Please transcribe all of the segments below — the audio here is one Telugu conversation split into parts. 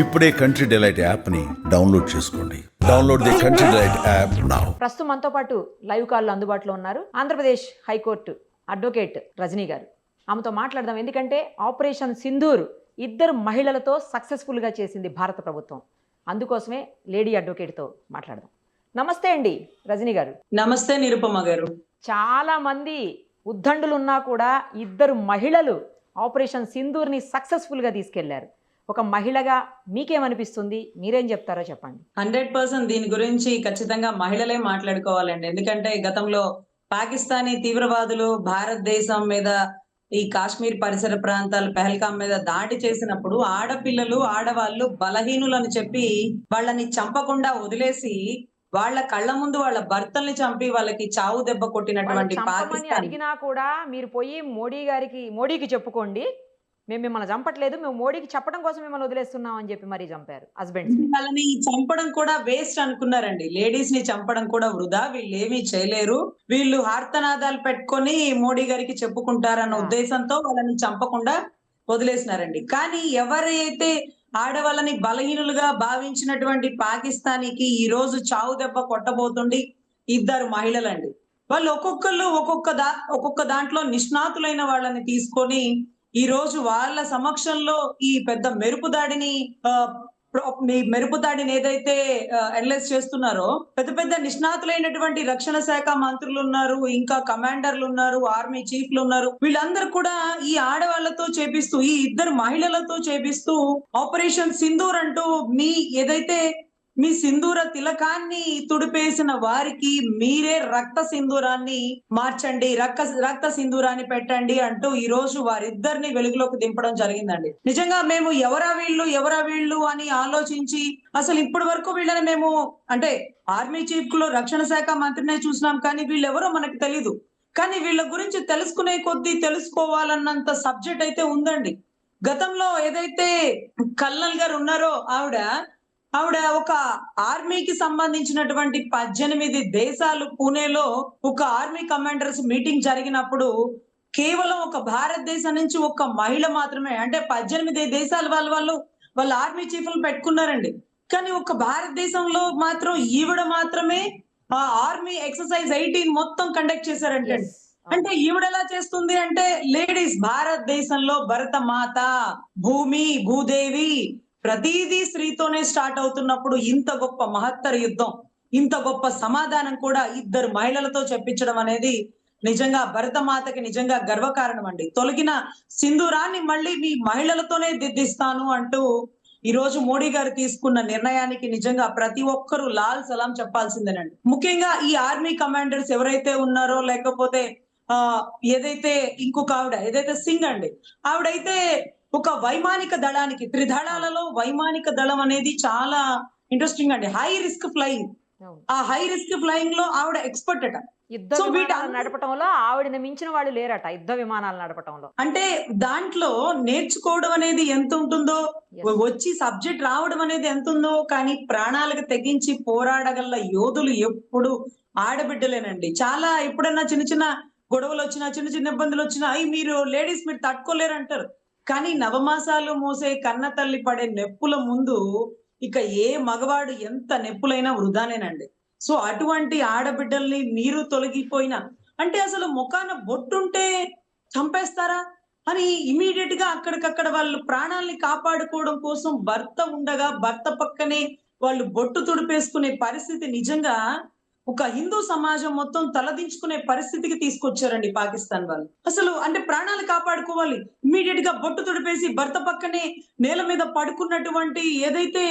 ఇప్పుడే కంట్రీ డిలైట్ యాప్ని డౌన్లోడ్ చేసుకోండి. Download the country delight app now. ప్రస్తుతం మనతో పాటు లైవ్ కాల్లో అందుబాటులో ఉన్నారు ఆంధ్రప్రదేశ్ హైకోర్టు అడ్వకేట్ రజనీ గారు. ఆమెతో మాట్లాడదాం. ఎందుకంటే ఆపరేషన్ సింధూర్ ఇద్దరు మహిళలతో సక్సెస్ఫుల్గా చేసింది భారత ప్రభుత్వం. అందుకోసమే లేడీ అడ్వకేట్తో మాట్లాడదాం. నమస్తే అండి రజనీ గారు. నమస్తే నిరుపమ గారు. చాలా మంది ఉద్దండులు ఉన్నా కూడా ఇద్దరు మహిళలు ఆపరేషన్ సింధూర్ని సక్సెస్ఫుల్గా తీసుకెళ్లారు. ఒక మహిళగా మీకేమనిపిస్తుంది? మీరేం చెప్తారో చెప్పండి. 100% దీని గురించి ఖచ్చితంగా మహిళలే మాట్లాడుకోవాలండి. ఎందుకంటే గతంలో పాకిస్తానీ తీవ్రవాదులు భారతదేశం మీద ఈ కాశ్మీర్ పరిసర ప్రాంతాలు పెహల్గాం మీద దాడి చేసినప్పుడు ఆడపిల్లలు ఆడవాళ్ళు బలహీనులని చెప్పి వాళ్ళని చంపకుండా వదిలేసి వాళ్ళ కళ్ళ ముందు వాళ్ళ భర్తల్ని చంపి వాళ్ళకి చావు దెబ్బ కొట్టినటువంటి పాకిస్తాన్ అడిగినా కూడా మీరు పోయి మోడీకి చెప్పుకోండి, మేము మిమ్మల్ని చంపట్లేదు, మేము మోడీకి చెప్పడం కోసం మిమ్మల్ని వదిలేస్తున్నాం అని చెప్పి మరీ చంపారు హస్బెండ్స్. వాళ్ళని చంపడం కూడా వేస్ట్ అనుకున్నారండి. లేడీస్ ని చంపడం కూడా వృధా, వీళ్ళు ఏమీ చేయలేరు, వీళ్ళు హార్తనాదాలు పెట్టుకొని మోడీ గారికి చెప్పుకుంటారన్న ఉద్దేశంతో వాళ్ళని చంపకుండా వదిలేసినారండి. కానీ ఎవరైతే ఆడవాళ్ళని బలహీనులుగా భావించినటువంటి పాకిస్తానీకి ఈ రోజు చావు దెబ్బ కొట్టబోతుండి ఇద్దరు మహిళలండి. వాళ్ళు ఒక్కొక్కళ్ళు ఒక్కొక్క దాంట్లో నిష్ణాతులైన వాళ్ళని తీసుకొని ఈ రోజు వాళ్ళ సమక్షంలో ఈ పెద్ద మెరుపు దాడిని ఏదైతే అనలైజ్ చేస్తున్నారో పెద్ద పెద్ద నిష్ణాతులైనటువంటి రక్షణ శాఖ మంత్రులు ఉన్నారు, ఇంకా కమాండర్లు ఉన్నారు, ఆర్మీ చీఫ్లు ఉన్నారు. వీళ్ళందరూ కూడా ఈ ఆడవాళ్లతో చేపిస్తూ, ఈ ఇద్దరు మహిళలతో చేపిస్తూ ఆపరేషన్ సింధూర్ అంటూ మీ సింధూర తిలకాన్ని తుడిపేసిన వారికి మీరే రక్త సింధూరాన్ని మార్చండి, రక్త సింధూరాన్ని పెట్టండి అంటూ ఈ రోజు వారిద్దరిని వెలుగులోకి దింపడం జరిగిందండి. నిజంగా మేము ఎవరా వీళ్ళు అని ఆలోచించి అసలు ఇప్పటి వరకు వీళ్ళని మేము అంటే ఆర్మీ చీఫ్ లో రక్షణ శాఖ మంత్రినే చూసినాం, కానీ వీళ్ళెవరో మనకు తెలీదు. కానీ వీళ్ళ గురించి తెలుసుకునే కొద్దీ తెలుసుకోవాలన్నంత సబ్జెక్ట్ అయితే ఉందండి. గతంలో ఏదైతే కల్నల్ గారు ఉన్నారో ఆవిడ ఒక ఆర్మీకి సంబంధించినటువంటి 18 దేశాలు పూణేలో ఒక ఆర్మీ కమాండర్స్ మీటింగ్ జరిగినప్పుడు కేవలం ఒక భారతదేశం నుంచి ఒక మహిళ మాత్రమే, అంటే 18 దేశాల వాళ్ళ ఆర్మీ చీఫ్లు పెట్టుకున్నారండి. కానీ ఒక భారతదేశంలో మాత్రం ఈవిడ మాత్రమే ఆ ఆర్మీ ఎక్సర్సైజ్ 18 మొత్తం కండక్ట్ చేశారంటే అంటే ఈవిడ ఎలా చేస్తుంది అంటే లేడీస్ భారతదేశంలో భరత మాత భూదేవి ప్రతిదీ స్త్రీతోనే స్టార్ట్ అవుతున్నప్పుడు ఇంత గొప్ప మహత్తర యుద్ధం, ఇంత గొప్ప సమాధానం కూడా ఇద్దరు మహిళలతో చెప్పించడం అనేది నిజంగా భరతమాతకి నిజంగా గర్వకారణం అండి. తొలగిన సింధూరాన్ని మళ్ళీ మీ మహిళలతోనే దిద్దిస్తాను అంటూ ఈ రోజు మోడీ గారు తీసుకున్న నిర్ణయానికి నిజంగా ప్రతి ఒక్కరూ లాల్ సలాం చెప్పాల్సిందేనండి. ముఖ్యంగా ఈ ఆర్మీ కమాండర్స్ ఎవరైతే ఉన్నారో, లేకపోతే ఏదైతే ఇంకొక ఆవిడ ఏదైతే సింగ్ అండి, ఆవిడైతే ఒక వైమానిక దళానికి త్రిదళాలలో వైమానిక దళం అనేది చాలా ఇంట్రెస్టింగ్ అండి. హై రిస్క్ ఫ్లయింగ్, ఆ హై రిస్క్ ఫ్లయింగ్ లో ఆవిడ ఎక్స్పర్ట్ అట. నడపటంలో ఆవిడని మించిన వాళ్ళు లేరట యుద్ధ విమానాలు నడపటంలో. అంటే దాంట్లో నేర్చుకోవడం అనేది ఎంత ఉంటుందో, వచ్చి సబ్జెక్ట్ రావడం అనేది ఎంత ఉందో, కానీ ప్రాణాలకు తెగించి పోరాడగల యోధులు ఎప్పుడు ఆడబిడ్డలేనండి. చాలా ఎప్పుడన్నా చిన్న చిన్న గొడవలు వచ్చినా, చిన్న చిన్న ఇబ్బందులు వచ్చినా మీరు లేడీస్ మీరు తట్టుకోలేరు అంటారు. కానీ నవమాసాలు మోసే కన్న తల్లి పడే నెప్పుల ముందు ఇక ఏ మగవాడు ఎంత నెప్పులైనా వృధానేనండి. సో అటువంటి ఆడబిడ్డల్ని మీరు తొలగిపోయినా అంటే అసలు ముఖాన బొట్టుంటే చంపేస్తారా అని ఇమీడియట్ గా అక్కడికక్కడ వాళ్ళు ప్రాణాలని కాపాడుకోవడం కోసం భర్త ఉండగా భర్త పక్కనే వాళ్ళు బొట్టు తుడిపేసుకునే పరిస్థితి నిజంగా ఒక హిందూ సమాజం మొత్తం తలదించుకునే పరిస్థితికి తీసుకొచ్చారండి పాకిస్తాన్ వాళ్ళు. అసలు అంటే ప్రాణాలు కాపాడుకోవాలి, ఇమ్మీడియట్ గా బొట్టు తుడిపేసి భర్త పక్కనే నేల మీద పడుకున్నటువంటి ఏదైతే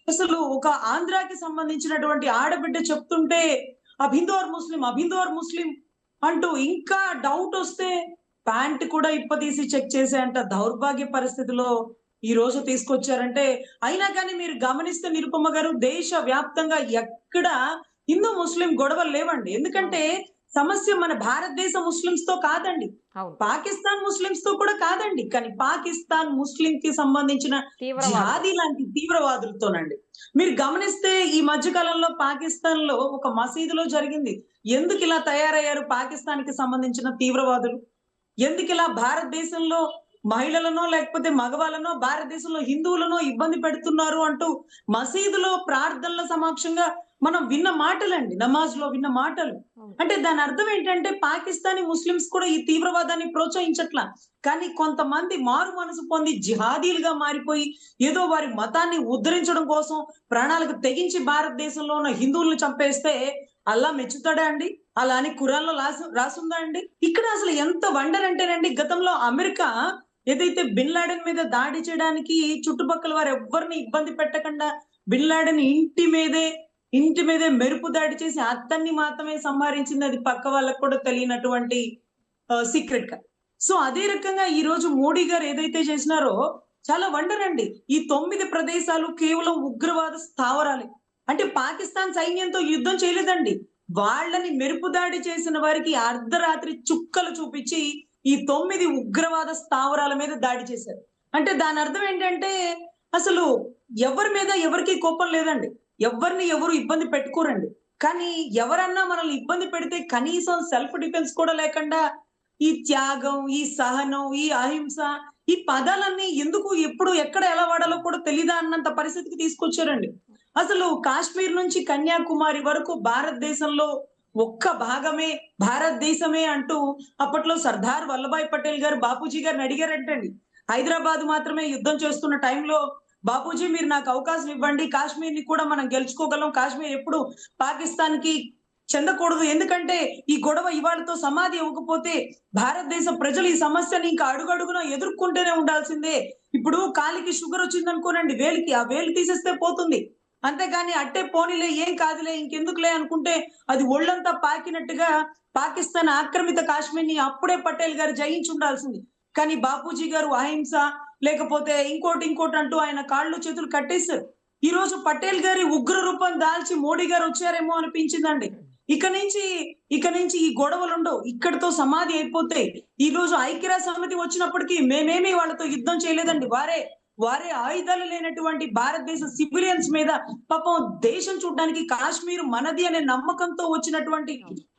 అసలు ఒక ఆంధ్రాకి సంబంధించినటువంటి ఆడబిడ్డ చెప్తుంటే అభిందోర్ ముస్లిం అంటూ ఇంకా డౌట్ వస్తే ప్యాంట్ కూడా ఇప్పదీసి చెక్ చేసే అంట దౌర్భాగ్య పరిస్థితిలో ఈ రోజు తీసుకొచ్చారంటే, అయినా కానీ మీరు గమనిస్తే నిరుపమ గారు దేశ వ్యాప్తంగా ఎక్కడ హిందూ ముస్లిం గొడవలు లేవండి. ఎందుకంటే సమస్య మన భారతదేశ ముస్లింస్ తో కాదండి, పాకిస్తాన్ ముస్లింస్ తో కూడా కాదండి, కానీ పాకిస్తాన్ ముస్లిం కి సంబంధించిన జిహాదీ లాంటి తీవ్రవాదులతోనండి. మీరు గమనిస్తే ఈ మధ్య కాలంలో పాకిస్తాన్ లో ఒక మసీదులో జరిగింది. ఎందుకు ఇలా తయారయ్యారు పాకిస్తాన్ కి సంబంధించిన తీవ్రవాదులు? ఎందుకు ఇలా భారతదేశంలో మహిళలనో లేకపోతే మగవాళ్ళనో భారతదేశంలో హిందువులనో ఇబ్బంది పెడుతున్నారు అంటూ మసీదులో ప్రార్థనల సమక్షంగా మనం విన్న మాటలండి, నమాజ్ లో విన్న మాటలు. అంటే దాని అర్థం ఏంటంటే పాకిస్తానీ ముస్లిమ్స్ కూడా ఈ తీవ్రవాదాన్ని ప్రోత్సహించట్లా, కానీ కొంతమంది మారు మనసు పొంది జిహాదీలుగా మారిపోయి ఏదో వారి మతాన్ని ఉద్ధరించడం కోసం ప్రాణాలకు తెగించి భారతదేశంలో ఉన్న హిందువులను చంపేస్తే అల్లా మెచ్చుతాడా అండి? అలా అని ఖురాన్లో రాసుందా అండి? ఇక్కడ అసలు ఎంత వండర్ అంటేనండి, గతంలో అమెరికా ఏదైతే బిన్ లాడెన్ మీద దాడి చేయడానికి చుట్టుపక్కల వారు ఎవ్వరిని ఇబ్బంది పెట్టకుండా బిన్ లాడెన్ ఇంటి మీదే మెరుపు దాడి చేసి అతన్ని మాత్రమే సంహరించింది, అది పక్క వాళ్ళకు కూడా తెలియనటువంటి సీక్రెట్ గా. సో అదే రకంగా ఈ రోజు మోడీ గారు ఏదైతే చేసినారో చాలా వండర్ అండి. ఈ 9 ప్రదేశాలు కేవలం ఉగ్రవాద స్థావరాలే. అంటే పాకిస్తాన్ సైన్యంతో యుద్ధం చేయలేదండి, వాళ్ళని మెరుపు దాడి చేసిన వారికి అర్ధరాత్రి చుక్కలు చూపించి ఈ 9 ఉగ్రవాద స్థావరాల మీద దాడి చేశారు. అంటే దాని అర్థం ఏంటంటే అసలు ఎవరి మీద ఎవరికి కోపం లేదండి, ఎవరిని ఎవరు ఇబ్బంది పెట్టుకోరండి. కానీ ఎవరన్నా మనల్ని ఇబ్బంది పెడితే కనీసం సెల్ఫ్ డిఫెన్స్ కూడా లేకుండా ఈ త్యాగం, ఈ సహనం, ఈ అహింస, ఈ పదాలన్నీ ఎందుకు ఎప్పుడు ఎక్కడ ఎలా వాడాలో కూడా తెలీదా అన్నంత పరిస్థితికి తీసుకొచ్చారండి. అసలు కాశ్మీర్ నుంచి కన్యాకుమారి వరకు భారతదేశంలో ఒక్క భాగమే, భారతదేశమే అంటూ అప్పట్లో సర్దార్ వల్లభాయ్ పటేల్ గారు బాపూజీ గారిని అడిగారంటండి. హైదరాబాద్ మాత్రమే యుద్ధం చేస్తున్న టైంలో బాపూజీ మీరు నాకు అవకాశం ఇవ్వండి, కాశ్మీర్ ని కూడా మనం గెలుచుకోగలం, కాశ్మీర్ ఎప్పుడు పాకిస్తాన్ కి చెందకూడదు, ఎందుకంటే ఈ గొడవ ఇవాళతో సమాధి ఇవ్వకపోతే భారతదేశ ప్రజలు ఈ సమస్యని ఇంకా అడుగడుగునా ఎదుర్కొంటూనే ఉండాల్సిందే. ఇప్పుడు కాలికి షుగర్ వచ్చింది అనుకోనండి, వేలికి ఆ వేలు తీసేస్తే పోతుంది, అంతేగాని అట్టే పోనీలే ఏం కాదులే ఇంకెందుకులే అనుకుంటే అది ఒళ్ళంతా పాకినట్టుగా పాకిస్తాన్ ఆక్రమిత కాశ్మీర్ ని అప్పుడే పటేల్ గారు జయించి ఉండాల్సింది. కానీ బాపూజీ గారు అహింస లేకపోతే ఇంకోటి అంటూ ఆయన కాళ్ళు చేతులు కట్టేశారు. ఈ రోజు పటేల్ గారి ఉగ్ర రూపం దాల్చి మోడీ గారు వచ్చారేమో అనిపించిందండి. ఇక నుంచి ఈ గొడవలు ఉండవు, ఇక్కడితో సమాధి అయిపోతాయి. ఈ రోజు ఐక్యరాజ్య సమితి వచ్చినప్పటికీ మేమేమీ వాళ్ళతో యుద్ధం చేయలేదండి, వారే ఆయుధాలు లేనటువంటి భారతదేశ సివిలియన్స్ మీద పాపం దేశం చూడడానికి కాశ్మీర్ మనది అనే నమ్మకంతో వచ్చినటువంటి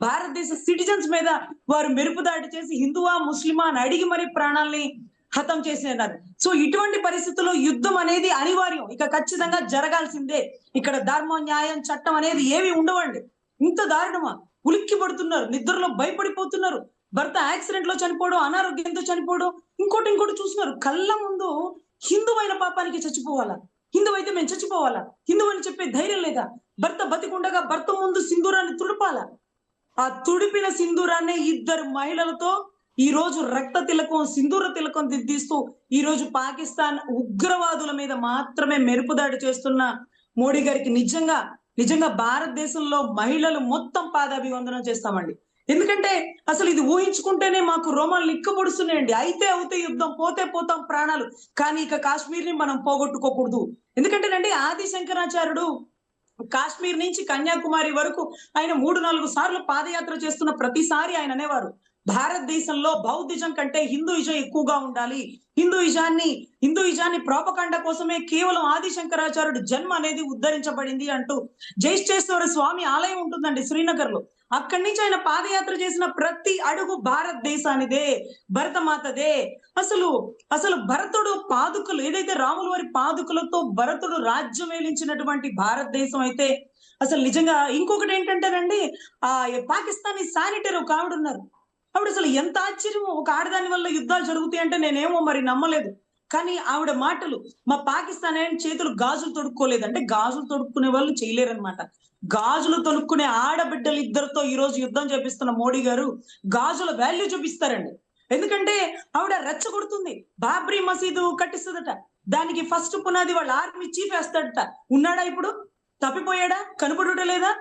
భారతదేశ సిటిజన్స్ మీద వారు మెరుపు దాడి చేసి హిందువా ముస్లిమా అని అడిగి మరి ప్రాణాల్ని హతం చేసినారు. సో ఇటువంటి పరిస్థితుల్లో యుద్ధం అనేది అనివార్యం, ఇక ఖచ్చితంగా జరగాల్సిందే. ఇక్కడ ధర్మం, న్యాయం, చట్టం అనేది ఏవి ఉండవండి. ఇంత దారుణమా? ఉలిక్కి పడుతున్నారు, నిద్రలో భయపడిపోతున్నారు, భర్త యాక్సిడెంట్ లో చనిపోవడం, అనారోగ్యంతో చనిపోవడం, ఇంకోటి చూస్తున్నారు. కళ్ళ ముందు హిందువైన పాపానికి చచ్చిపోవాలా? హిందువు అయితే మేము చచ్చిపోవాలా? హిందువు అని చెప్పే ధైర్యం లేదా? భర్త బతికుండగా భర్త ముందు సింధూరాన్ని తుడపాలా? ఆ తుడిపిన సింధూరాన్ని 2 మహిళలతో ఈ రోజు రక్త తిలకం, సింధూర తిలకం దిద్దిస్తూ ఈ రోజు పాకిస్తాన్ ఉగ్రవాదుల మీద మాత్రమే మెరుపు దాడి చేస్తున్న మోడీ గారికి నిజంగా భారతదేశంలో మహిళలు మొత్తం పాదాభివందనం చేస్తామండి. ఎందుకంటే అసలు ఇది ఊహించుకుంటేనే మాకు రోమాలు నిక్కబొడుస్తున్నాయండి. అయితే యుద్ధం, పోతే పోతాం ప్రాణాలు, కానీ ఇక కాశ్మీర్ ని మనం పోగొట్టుకోకూడదు. ఎందుకంటేనండి ఆది శంకరాచార్యుడు కాశ్మీర్ నుంచి కన్యాకుమారి వరకు ఆయన 3-4 సార్లు పాదయాత్ర చేస్తున్న ప్రతిసారి ఆయన అనేవారు, భారతదేశంలో బౌద్ధిజం కంటే హిందూయిజం ఎక్కువగా ఉండాలి, హిందూయిజాన్ని ప్రోపకండ కోసమే కేవలం ఆది శంకరాచార్యుడు జన్మ అనేది ఉద్ధరించబడింది అంటూ జైష్టేశ్వర స్వామి ఆలయం ఉంటుందండి శ్రీనగర్ లో. అక్కడి నుంచి ఆయన పాదయాత్ర చేసిన ప్రతి అడుగు భారతదేశానిదే, భరతమాతదే. అసలు భరతుడు పాదుకలు ఏదైతే రాముల వారి పాదుకలతో భరతుడు రాజ్యం వేలించినటువంటి భారతదేశం అయితే అసలు నిజంగా ఇంకొకటి ఏంటంటేనండి, ఆ పాకిస్తానీ శానిటరీ ఒక ఆవిడ ఉన్నారు. ఆవిడ అసలు ఎంత ఆశ్చర్యమో, ఒక ఆడదాని వల్ల యుద్ధాలు జరుగుతాయి అంటే నేనేమో మరి నమ్మలేదు. కానీ ఆవిడ మాటలు, మా పాకిస్తాన్ చేతులు గాజులు తొడుక్కోలేదు అంటే గాజులు తొడుక్కునే వాళ్ళు చేయలేరనమాట. గాజులు తొడుక్కునే ఆడబిడ్డలు 2తో ఈ రోజు యుద్ధం చేపిస్తున్న మోడీ గారు గాజుల వాల్యూ చూపిస్తారండి. ఎందుకంటే ఆవిడ రెచ్చగొడుతుంది, బాబ్రీ మసీదు కట్టిస్తుందట, దానికి ఫస్ట్ పునాది వాళ్ళ ఆర్మీ చీఫ్ వేస్తాడట. ఉన్నాడా ఇప్పుడు? తప్పిపోయాడా? కనపడుట లేదా?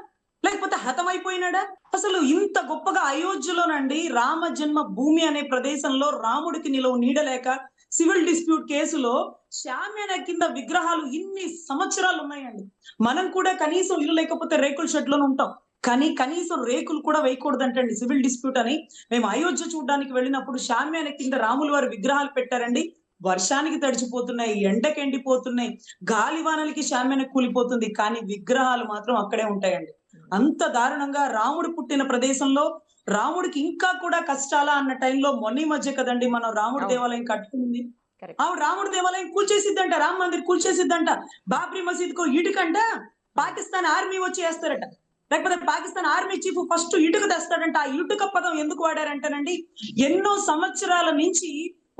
లేకపోతే హతమైపోయినాడా? అసలు ఇంత గొప్పగా అయోధ్యలోనండి రామ జన్మ భూమి అనే ప్రదేశంలో రాముడికి నిలువ నీడలేక సివిల్ డిస్ప్యూట్ కేసులో శామ్యాన కింద విగ్రహాలు ఇన్ని సంవత్సరాలు ఉన్నాయండి. మనం కూడా కనీసం ఇల్లు లేకపోతే రేకుల షెడ్ లోనే ఉంటాం, కానీ కనీసం రేకులు కూడా వేయకూడదంటండి సివిల్ డిస్ప్యూట్ అని. మేము అయోధ్య చూడడానికి వెళ్ళినప్పుడు శామ్యాన కింద రాముల వారి విగ్రహాలు పెట్టారండి. వర్షానికి తడిచిపోతున్నాయి, ఎండకి ఎండిపోతున్నాయి, గాలివానలకి శామ్యాన కూలిపోతుంది, కానీ విగ్రహాలు మాత్రం అక్కడే ఉంటాయండి. అంత దారుణంగా రాముడు పుట్టిన ప్రదేశంలో రాముడికి ఇంకా కూడా కష్టాలా అన్న టైంలో మొన్న ఈ మధ్య కదండి మనం రాముడి అవును. దేవాలయం కట్టుకుంది. కరెక్ట్. ఆవిడ రాముడి దేవాలయం కూల్చేసిద్దంట, రామ్ మందిర్ కూల్చేసిద్దంట. బాబ్రీ మసీద్ కు ఇటుకంట పాకిస్తాన్ ఆర్మీ వచ్చి వేస్తారట, లేకపోతే పాకిస్తాన్ ఆర్మీ చీఫ్ ఫస్ట్ ఇటుక తెస్తాడంట. ఆ ఇటుక పదం ఎందుకు వాడారంటేనండి, ఎన్నో సంవత్సరాల నుంచి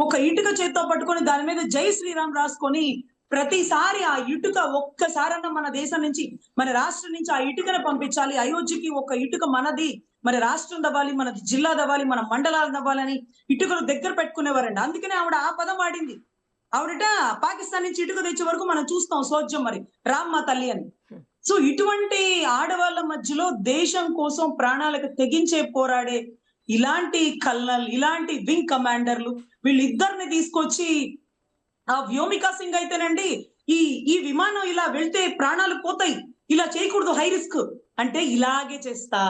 ఒక ఇటుక చేత్తో పట్టుకొని దాని మీద జై శ్రీరామ్ రాసుకొని ప్రతిసారి ఆ ఇటుక ఒక్కసారన్నా మన దేశం నుంచి, మన రాష్ట్రం నుంచి ఆ ఇటుకను పంపించాలి, అయోధ్యకి ఒక ఇటుక మనది, మన రాష్ట్రం దవ్వాలి, మన జిల్లా దవ్వాలి, మన మండలాలు దవ్వాలని ఇటుకలు దగ్గర పెట్టుకునేవారండి. అందుకనే ఆవిడ ఆ పదం వాడింది. ఆవిడట పాకిస్తాన్ నుంచి ఇటుక తెచ్చే వరకు మనం చూస్తాం సోజ్యం మరి రామ్ మా తల్లి అని. సో ఇటువంటి ఆడవాళ్ళ మధ్యలో దేశం కోసం ప్రాణాలకు తెగించే పోరాడే ఇలాంటి కల్నల్, ఇలాంటి వింగ్ కమాండర్లు, వీళ్ళిద్దరిని తీసుకొచ్చి ఆ వ్యోమికా సింగ్ అయితేనండి ఈ విమానం ఇలా వెళ్తే ప్రాణాలు పోతాయి, ఇలా చేయకూడదు, హై రిస్క్ అంటే ఇలాగే చేస్తా,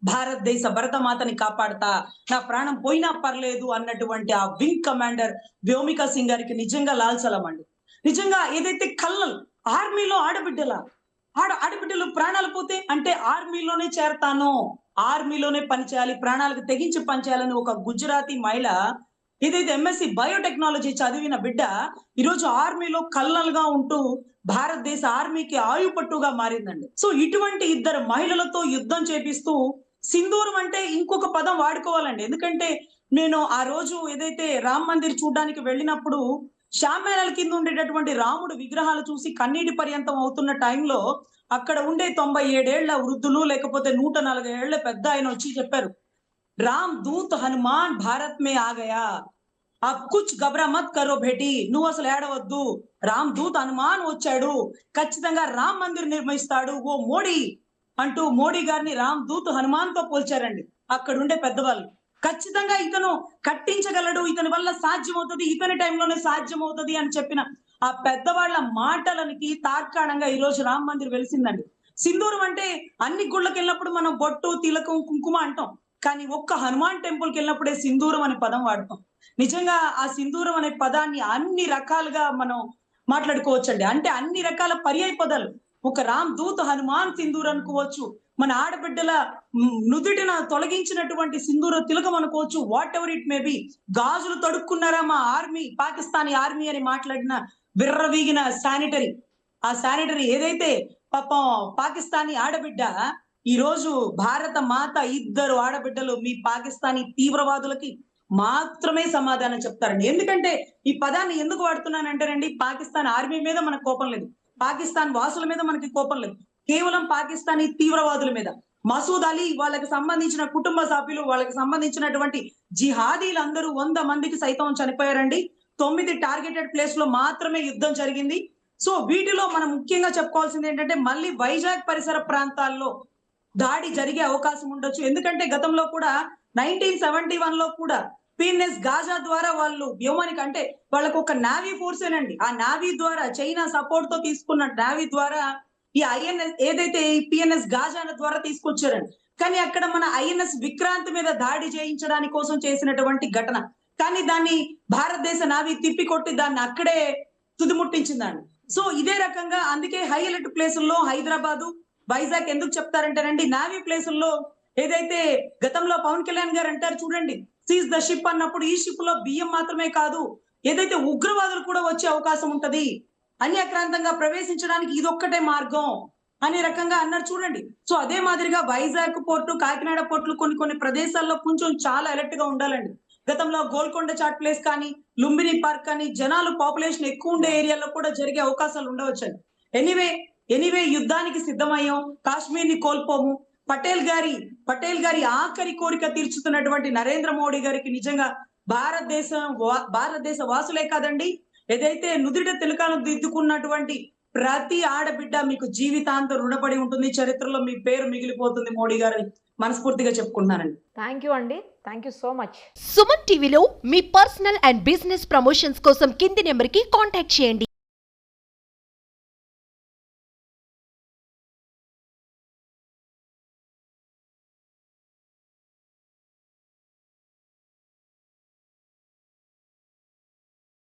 భారతదేశ భరతమాతని కాపాడతా, నా ప్రాణం పోయినా పర్లేదు అన్నటువంటి ఆ వింగ్ కమాండర్ వ్యోమికా సింగ్ గారికి నిజంగా లాల్ సలాం అండి. నిజంగా ఏదైతే కల్నల్ ఆర్మీలో ఆడబిడ్డలు ప్రాణాలు పోతే అంటే ఆర్మీలోనే చేరతాను, ఆర్మీలోనే పనిచేయాలి, ప్రాణాలకు తెగించి పనిచేయాలని ఒక గుజరాతీ మహిళ ఏదైతే ఎంఎస్సి బయోటెక్నాలజీ చదివిన బిడ్డ ఈరోజు ఆర్మీలో కల్నల్ గా ఉంటూ భారతదేశ ఆర్మీకి ఆయుపట్టుగా మారిందండి. సో ఇటువంటి ఇద్దరు మహిళలతో యుద్ధం చేపిస్తూ సింధూరం అంటే ఇంకొక పదం వాడుకోవాలండి. ఎందుకంటే నేను ఆ రోజు ఏదైతే రామ్ మందిర్ చూడడానికి వెళ్ళినప్పుడు శామ్యాల కింద ఉండేటటువంటి రాముడు విగ్రహాలు చూసి కన్నీటి పర్యంతం అవుతున్న టైంలో అక్కడ ఉండే 97 ఏళ్ల వృద్ధులు లేకపోతే 140 ఏళ్ల పెద్ద ఆయన వచ్చి చెప్పారు, రామ్ దూత్ హనుమాన్ భారత్ మే ఆ గయా, అబ్ కుచ్ గబరా మత్ కరో బేటీ, నువ్వు అసలు ఏడవద్దు, రామ్ దూత్ హనుమాన్ వచ్చాడు, ఖచ్చితంగా రామ్ మందిర్ నిర్మిస్తాడు ఓ మోడీ అంటూ మోడీ గారిని రామ్ దూత్ హనుమాన్ తో పోల్చారండి అక్కడ ఉండే పెద్దవాళ్ళు. ఖచ్చితంగా ఇతను కట్టించగలడు, ఇతని వల్ల సాధ్యం అవుతుంది, ఇతని టైంలోనే సాధ్యం అవుతుంది అని చెప్పిన ఆ పెద్దవాళ్ళ మాటలకి తార్కాణంగా ఈ రోజు రామ్ మందిర్ వెలిసిందండి. సింధూరం అంటే అన్ని గుళ్ళకి వెళ్ళినప్పుడు మనం బొట్టు, తిలకం, కుంకుమ అంటాం, కానీ ఒక్క హనుమాన్ టెంపుల్ కి వెళ్ళినప్పుడే సింధూరం అనే పదం వాడతాం. నిజంగా ఆ సింధూరం అనే పదాన్ని అన్ని రకాలుగా మనం మాట్లాడుకోవచ్చండి. అంటే అన్ని రకాల పర్యాయ పదాలు, ఒక రామ్ దూత్ హనుమాన్ సింధూర్ అనుకోవచ్చు, మన ఆడబిడ్డల నుదుటిన తొలగించినటువంటి సింధూర తిలకం అనుకోవచ్చు, what ever it may be. గాజులు తడుక్కున్నారా మా ఆర్మీ, పాకిస్తానీ ఆర్మీ అని మాట్లాడిన విర్రవీగిన శానిటరీ, ఆ శానిటరీ ఏదైతే పాపం పాకిస్తానీ ఆడబిడ్డ ఈ రోజు భారత మాత ఇద్దరు ఆడబిడ్డలు మీ పాకిస్తానీ తీవ్రవాదులకి మాత్రమే సమాధానం చెప్తారండి. ఎందుకంటే ఈ పదాన్ని ఎందుకు వాడుతున్నానంటేనండి, పాకిస్తాన్ ఆర్మీ మీద మనకు కోపం లేదు, పాకిస్తాన్ వాసుల మీద మనకి కోపం లేదు, కేవలం పాకిస్తానీ తీవ్రవాదుల మీద. మసూద్ అలీ, వాళ్ళకి సంబంధించిన కుటుంబ సభ్యులు, వాళ్ళకి సంబంధించినటువంటి జిహాదీలందరూ 100 మందికి సైతం చనిపోయారండి. 9 టార్గెటెడ్ ప్లేస్ లో మాత్రమే యుద్ధం జరిగింది. సో వీటిలో మనం ముఖ్యంగా చెప్పుకోవాల్సింది ఏంటంటే మళ్ళీ వైజాగ్ పరిసర ప్రాంతాల్లో దాడి జరిగే అవకాశం ఉండొచ్చు. ఎందుకంటే గతంలో కూడా 1971 లో కూడా పిఎన్ఎస్ గాజా ద్వారా వాళ్ళు వ్యోమానికి, అంటే వాళ్ళకు ఒక నావీ ఫోర్స్ ఏనండి, ఆ నావీ ద్వారా చైనా సపోర్ట్ తో తీసుకున్న నావీ ద్వారా ఈ ఐఎన్ఎస్ ఏదైతే ఈ పిఎన్ఎస్ గాజా ద్వారా తీసుకొచ్చారండి. కానీ అక్కడ మన ఐఎన్ఎస్ విక్రాంత్ మీద దాడి చేయించడానికి కోసం చేసినటువంటి ఘటన, కానీ దాన్ని భారతదేశ నావీ తిప్పికొట్టి దాన్ని అక్కడే తుదిముట్టించిందండి. సో ఇదే రకంగా అందుకే హై అలర్ట్ ప్లేసుల్లో హైదరాబాదు, వైజాగ్ ఎందుకు చెప్తారంటేనండి, నావీ ప్లేసుల్లో ఏదైతే గతంలో పవన్ కళ్యాణ్ గారు అంటారు చూడండి, సీజ్ ద షిప్ అన్నప్పుడు ఈ షిప్ లో బియ్యం మాత్రమే కాదు, ఏదైతే ఉగ్రవాదులు కూడా వచ్చే అవకాశం ఉంటది, అన్యాక్రాంతంగా ప్రవేశించడానికి ఇదొక్కటే మార్గం అనే రకంగా అన్నారు చూడండి. సో అదే మాదిరిగా వైజాగ్ పోర్టు, కాకినాడ పోర్టులు కొన్ని ప్రదేశాల్లో కొంచెం చాలా అలర్ట్ గా ఉండాలండి. గతంలో గోల్కొండ చాట్ ప్లేస్ కానీ, లుంబిని పార్క్ కానీ జనాలు పాపులేషన్ ఎక్కువ ఉండే ఏరియాలో కూడా జరిగే అవకాశాలు ఉండవచ్చండి. ఎనీవే యుద్ధానికి సిద్ధమయ్యాం, కాశ్మీర్ ని కోల్పోము. పటేల్ గారి ఆఖరి కోరిక తీర్చుతున్నటువంటి నరేంద్ర మోడీ గారికి నిజంగా భారతదేశ వాసులే కాదండి, ఏదైతే నుదుట తిలకాలను దిద్దుకున్నటువంటి ప్రతి ఆడబిడ్డ మీకు జీవితాంతం రుణపడి ఉంటుంది, చరిత్రలో మీ పేరు మిగిలిపోతుంది మోడీ గారిని మనస్ఫూర్తిగా చెప్పుకుంటున్నానండి. థ్యాంక్ యూ అండి, thank you so much. Suman టీవీలో మీ పర్సనల్ అండ్ బిజినెస్ ప్రమోషన్స్ కోసం కింది నెంబర్కి కాంటాక్ట్ చేయండి.